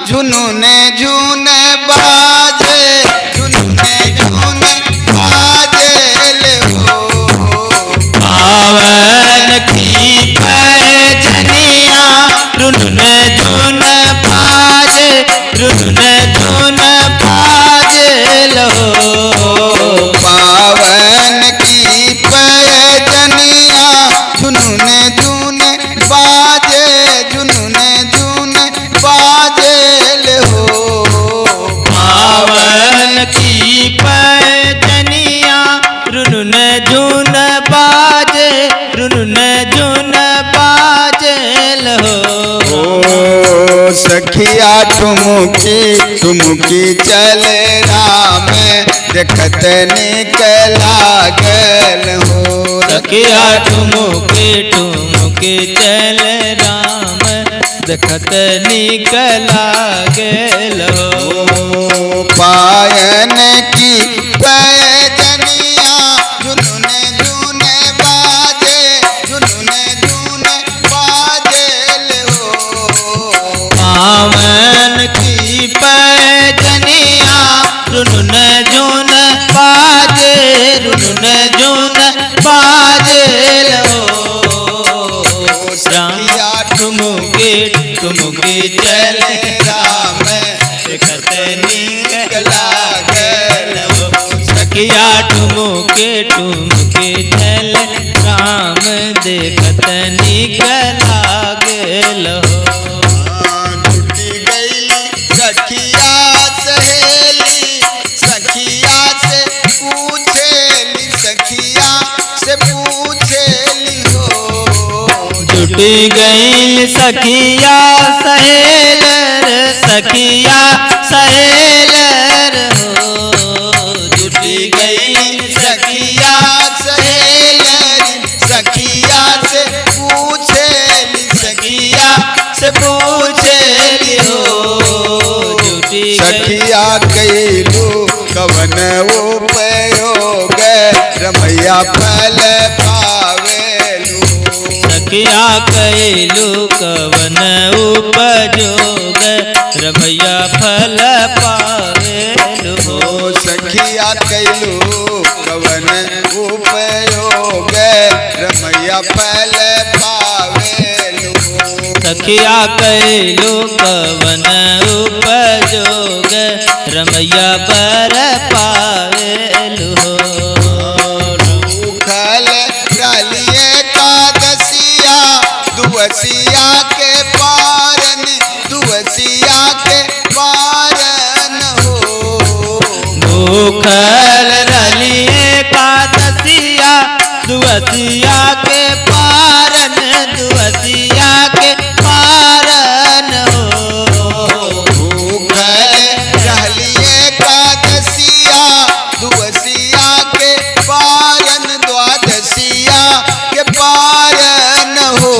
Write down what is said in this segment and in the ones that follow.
झुनून झून बाजे, झुनून झून बाजे हो। पावन की पैजनिया रुनुन झुन बाजे, रुनुन झुन बाजे लो। पावन की पैजनिया झुनून झून बाजे, झुनून झून बाजे हो। पावन की पैजनिया रुनुन झुन बाजे, रुनुन झुन बाजे लो। सखिया ठुमुकी ठुमुकी चले राम, देखत निक लागल हो। सखिया ठुमुके ठुमुके चल राम, देखत निक लागल हो। पायन की पैजनिया झुनून झून बाजे, झुनून झून बाजे हो। पावन की पैजनिया रुनुन झुन बाजे, रुनुन झुन बाजे लो। सखिया ठुमुके ठुमुके चल राम, देखत निक लागल हो। सखिया ठुमुके ठुमुके चल राम, देखत निक लागल हो। टूटी गईली सखिया सहेली, सखिया से पूछेली, सखिया से पूछेली हो। जुटी गई सखिया सहेलर, सखिया सहेलर हो। जुटी गई सखिया सहेली, सखिया से पूछेली, सखिया से पूछेली हो। जुटी सखिया कैलू कवन उपयोग, रमैया फल पावेलू। सखिया कैलू कवन उपजोग, रमैया फल पावेलु हो। सखिया कैलू कवन उपयोग, रमैया फल पावेलू। सखिया कैलू कवन उपजोग, रमैया बर पावेलु हो। भूखल रलिए कादसिया, दुअसिया के पारन, दुअसिया के पारन हो। भूखल रलिए कादसिया, दुअसिया के पारन, दुअसिया के पारन हो। भूखल रहलिए कादसिया, दुअसिया के पारन, द्वादसिया के पारन हो।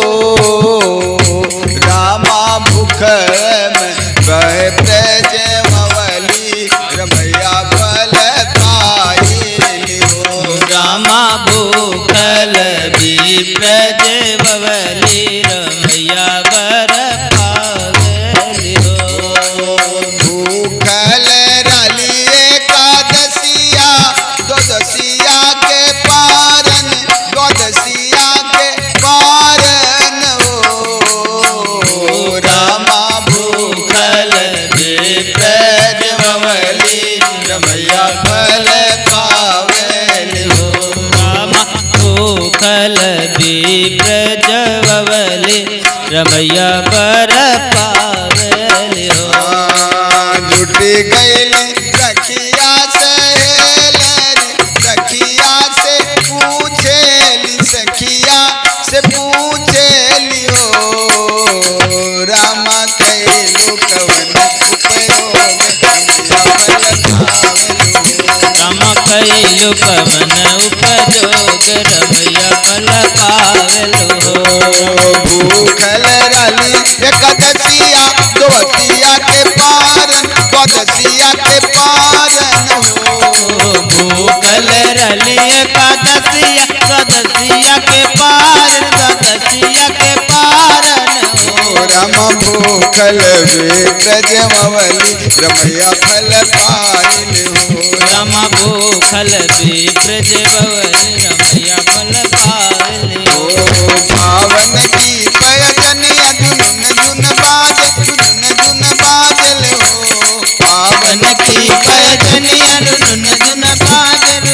रामा भूख में गए ब्रजमवली, रमैया फल पाइली हो। रामा भूखल विप्रज बवली, रमैया बर पावेलि हो। भूखल रलिए कादसिया, द्वादसिया के पारन, द्वादसिया के पारन हो। रामा भूखल ब्रज बवली, रमैया फल पावेलि हो। रामा भूखल विप्रज बवली, रमैया बर पावेलि हो। जुटी गईली सखिया सहेली, सखिया से पूछेली, सखिया से पूछेली हो। रामा कैलू कवन उपयोग, रामा कैलू कवन उपजोग, रमैया फल पावेलु हो। भूखल रली एकदसिया, द्वादसिया के पारन, द्वादसिया के पारन हो। भूखल रली एकादसिया, द्वादसिया के पारन, द्वादसिया के पारन हो। राम भूखल विप्र जमवली रमैया फल पाइल हो राम भूखल विप्र जमवली रमैया फल पाइल हो पावन की पयजनिया धुन धुन बाजल हो पावन की पयजनिया धुन धुन बाजल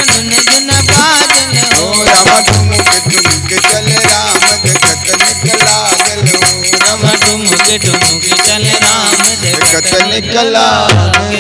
हो राम ठुमुक चल राम देखत निकलागल हो राम ठुमुक चल राम देखत निकलागल।